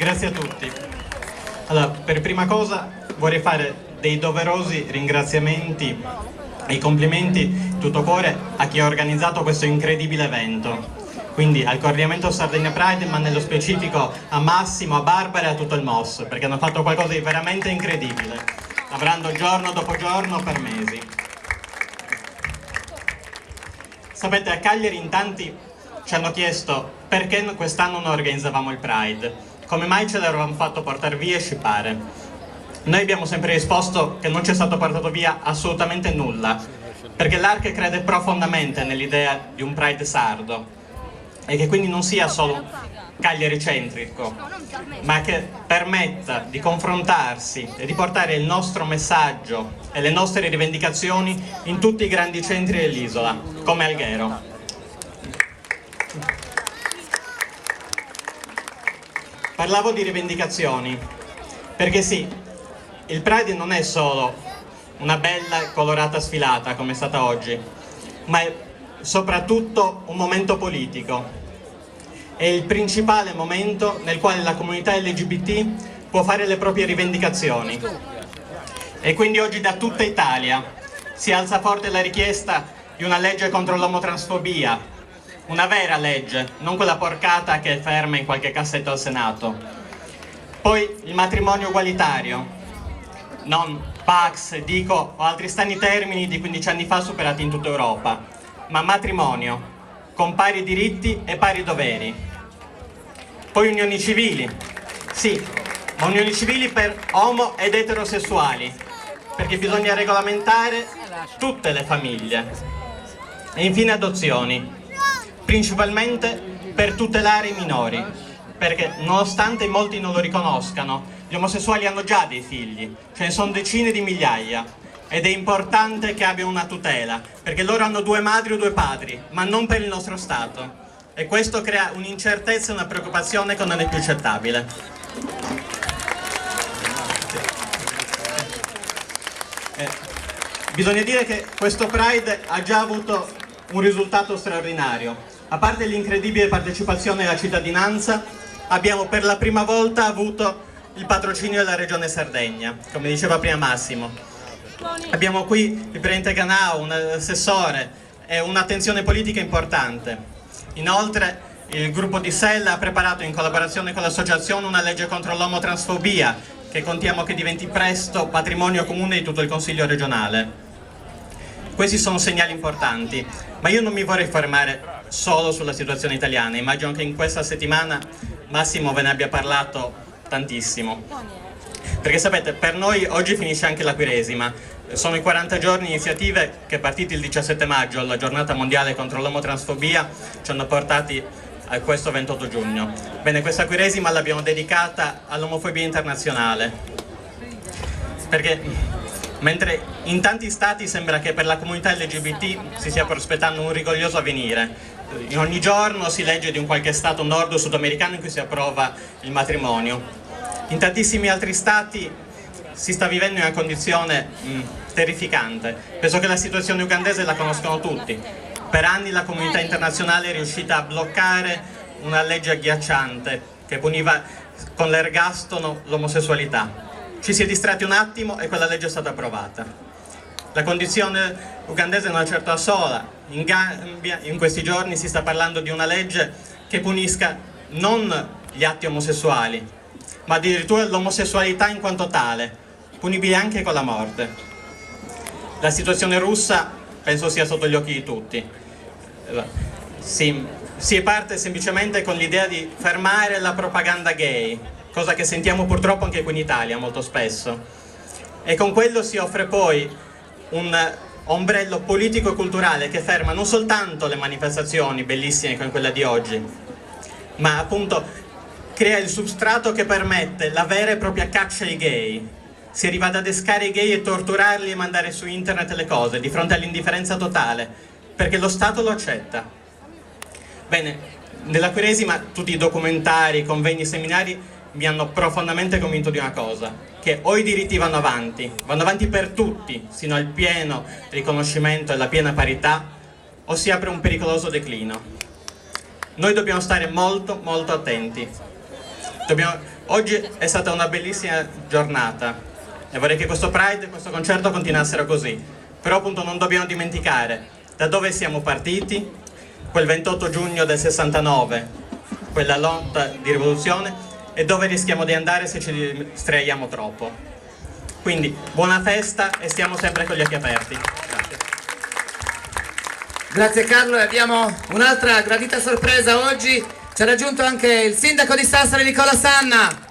Grazie a tutti. Allora, per prima cosa vorrei fare dei doverosi ringraziamenti e complimenti di tutto cuore a chi ha organizzato questo incredibile evento. Quindi al coordinamento Sardegna Pride, ma nello specifico a Massimo, a Barbara e a tutto il MOS, perché hanno fatto qualcosa di veramente incredibile, lavorando giorno dopo giorno per mesi. Sapete, a Cagliari in tanti ci hanno chiesto perché quest'anno non organizzavamo il Pride, come mai ce l'avevamo fatto portare via e scippare. Noi abbiamo sempre risposto che non ci è stato portato via assolutamente nulla, perché l'Arche crede profondamente nell'idea di un Pride sardo e che quindi non sia solo Cagliari centrico, ma che permetta di confrontarsi e di portare il nostro messaggio e le nostre rivendicazioni in tutti i grandi centri dell'isola, come Alghero. Parlavo di rivendicazioni, perché sì, il Pride non è solo una bella e colorata sfilata come è stata oggi, ma è soprattutto un momento politico. È il principale momento nel quale la comunità LGBT può fare le proprie rivendicazioni. E quindi oggi da tutta Italia si alza forte la richiesta di una legge contro l'omotransfobia, una vera legge, non quella porcata che è ferma in qualche cassetto al Senato. Poi il matrimonio ugualitario, non Pax, Dico o altri strani termini di 15 anni fa superati in tutta Europa, ma matrimonio, con pari diritti e pari doveri. Poi unioni civili, sì, ma unioni civili per omo ed eterosessuali, perché bisogna regolamentare tutte le famiglie. E infine adozioni, principalmente per tutelare i minori, perché nonostante molti non lo riconoscano, gli omosessuali hanno già dei figli, ce ne sono decine di migliaia, ed è importante che abbiano una tutela, perché loro hanno 2 madri o 2 padri, ma non per il nostro Stato. E questo crea un'incertezza e una preoccupazione che non è più accettabile. Bisogna dire che questo Pride ha già avuto un risultato straordinario. A parte l'incredibile partecipazione della cittadinanza, abbiamo per la prima volta avuto il patrocinio della Regione Sardegna, come diceva prima Massimo. Abbiamo qui il Presidente Ganao, un assessore e un'attenzione politica importante. Inoltre il gruppo di Sella ha preparato in collaborazione con l'associazione una legge contro l'omotransfobia che contiamo che diventi presto patrimonio comune di tutto il Consiglio regionale. Questi sono segnali importanti, ma io non mi vorrei fermare solo sulla situazione italiana. Immagino che in questa settimana Massimo ve ne abbia parlato tantissimo. Perché sapete, per noi oggi finisce anche la Quaresima. Sono i 40 giorni di iniziative che partiti il 17 maggio, la giornata mondiale contro l'omotransfobia, ci hanno portati a questo 28 giugno. Bene, questa Quaresima l'abbiamo dedicata all'omofobia internazionale. Perché mentre in tanti stati sembra che per la comunità LGBT si stia prospettando un rigoglioso avvenire, ogni giorno si legge di un qualche stato nord o sudamericano in cui si approva il matrimonio. In tantissimi altri stati si sta vivendo in una condizione terrificante. Penso che la situazione ugandese la conoscono tutti. Per anni la comunità internazionale è riuscita a bloccare una legge agghiacciante che puniva con l'ergastolo l'omosessualità. Ci si è distratti un attimo e quella legge è stata approvata. La condizione ugandese non è certo sola. In Gambia in questi giorni si sta parlando di una legge che punisca non gli atti omosessuali, ma addirittura l'omosessualità in quanto tale, punibile anche con la morte. La situazione russa penso sia sotto gli occhi di tutti. Si parte semplicemente con l'idea di fermare la propaganda gay, cosa che sentiamo purtroppo anche qui in Italia molto spesso. E con quello si offre poi un ombrello politico e culturale che ferma non soltanto le manifestazioni bellissime come quella di oggi, ma appunto crea il substrato che permette la vera e propria caccia ai gay. Si arriva ad adescare i gay e torturarli e mandare su internet le cose di fronte all'indifferenza totale, perché lo Stato lo accetta. Bene, nella Quaresima tutti i documentari, i convegni, i seminari mi hanno profondamente convinto di una cosa, che o i diritti vanno avanti per tutti, sino al pieno riconoscimento e alla piena parità, o si apre un pericoloso declino. Noi dobbiamo stare molto, molto attenti. Oggi è stata una bellissima giornata e vorrei che questo Pride, questo concerto continuassero così, però appunto non dobbiamo dimenticare da dove siamo partiti, quel 28 giugno del 69, quella lotta di rivoluzione, e dove rischiamo di andare se ci distraiamo troppo. Quindi buona festa e stiamo sempre con gli occhi aperti. Grazie. Grazie Carlo, e abbiamo un'altra gradita sorpresa oggi. Ci ha raggiunto anche il sindaco di Sassari Nicola Sanna.